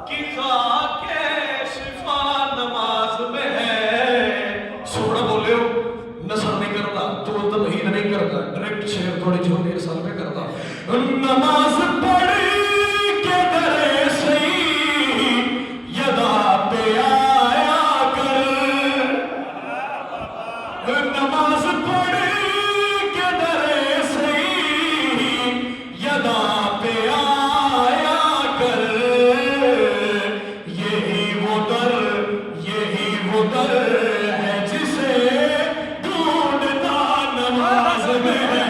کہ خاک شفا نماز میں ہے. سونا بولے ہو نثر نہیں کرتا تو تمہید نہیں کرتا ڈائریکٹ شعر تھوڑی چھوٹی ارسال پہ کرتا. نماز پڑھی کے درے سہی یدا پہ آیا کر. نماز پڑھی کے درے سہی یدا پہ آیا کر. یہی وہ در ہے جسے ڈھونڈنا نماز میں ہے.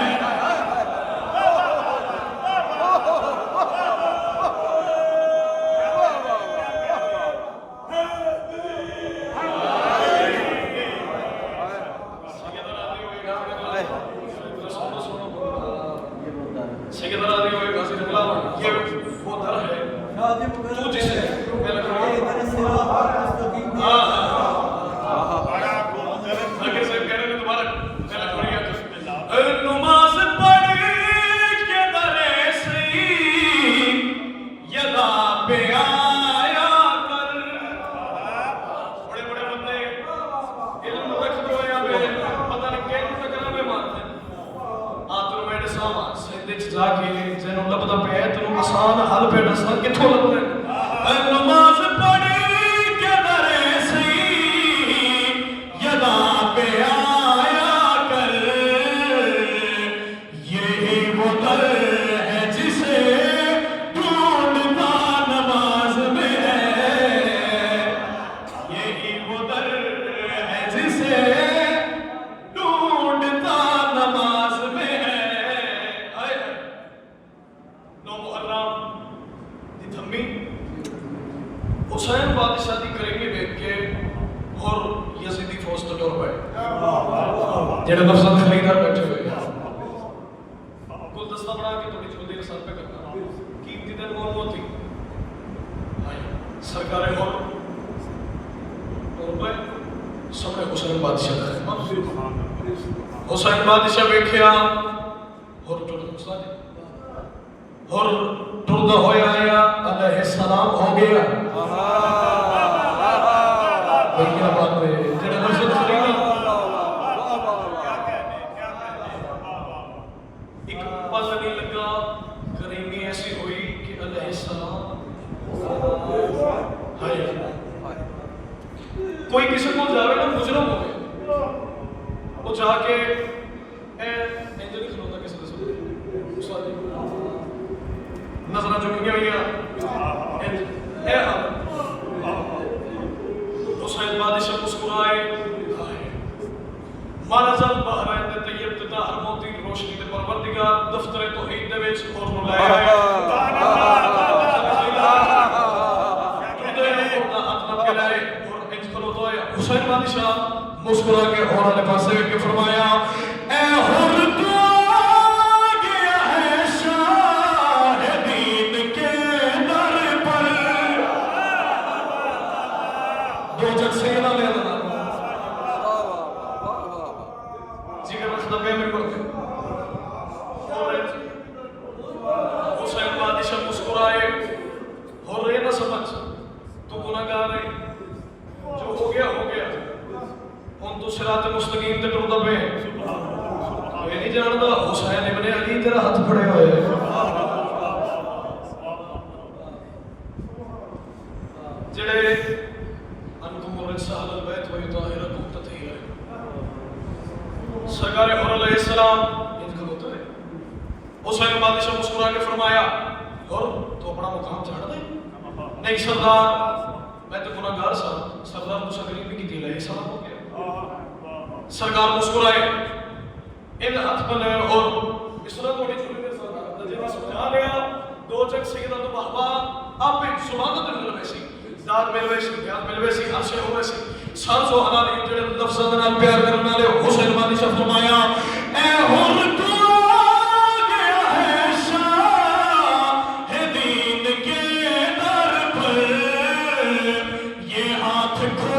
نماز پڑھی کے درے سہی یدا پہ آیا کر. یہی وہ در ہے جسے ڈھونڈنا نماز میں ہے. یہی وہ در ہے جسے ڈھونڈنا نماز میں ہے. نو محرم دی تھمی حسین بادشاہ دی قریبی دیکھ کے اور یزیدی فوج تو ٹور پائے جڑے نفسان خریدار بیٹھے ہوئے گلدستہ بنا کے تھوڑی جلدی رسال پہ کرنا قیمتی دن وہ تھی سرکار اور ٹور پائے سامنے حسین بادشاہ کا خیمہ. حسین بادشاہ بیٹھیا اور ٹور مسا دی اور ٹردہ ہویا آیا علیہ السلام ہو گیا. کیا بات ہے جنہیں مرشد خریدی ایک پل نہیں لگا قریبی ایسی ہوئی کہ علیہ السلام کوئی کسی کو جاوے نا مجرم ہو گئے وہ جا کے انجلی کھلوتا کسی نے سکتے مسا دی نظرہ جو کیا اے حسین بادشاہ مسکرائے مارا جب بحرین دے طیب تتا ہر موتی روشنی دے پروردگار دفتر توحید دے ویچ اور رولائے حسین بادشاہ مسکرا کے اور علیہ پاسے کے فرمایا اے حر تو حسین بادشاہ مسکرائے اور رہے نہ سمجھ تو گناہگار ہے جو ہو گیا ہم تو صراط مستقیم تے ٹردا پے یہ نہیں جاندا حسین ابن علی تیرا ہاتھ پھڑے ہوئے جڑے انکم رسال البیت و یطہرکم تطہیرا سرکار حر علیہ السلام حسین بادشاہ مسکرا کے فرمایا اور تو اپنا مقام چھاڑ دے نہیں سردار میں تو گناہگار سا سردار تو شکریہ بھی کی تھی لئے سلام ہو گیا سرکار مسکرائے ان ہاتھ بنے اور اس طرح تھوڑی چھوڑی دیر سردار جنہا سمجھا لیا دو جگ سیدہ تو بہبا اب بھی سبحانہ دل ملویسی داد ملویسی دیاد ملویسی عرشے ہوئیسی سر سو حلالی جڑے لفظہ دنال پیار کرنا لے حسین بادشاہ فرمایا اے حر تو کھول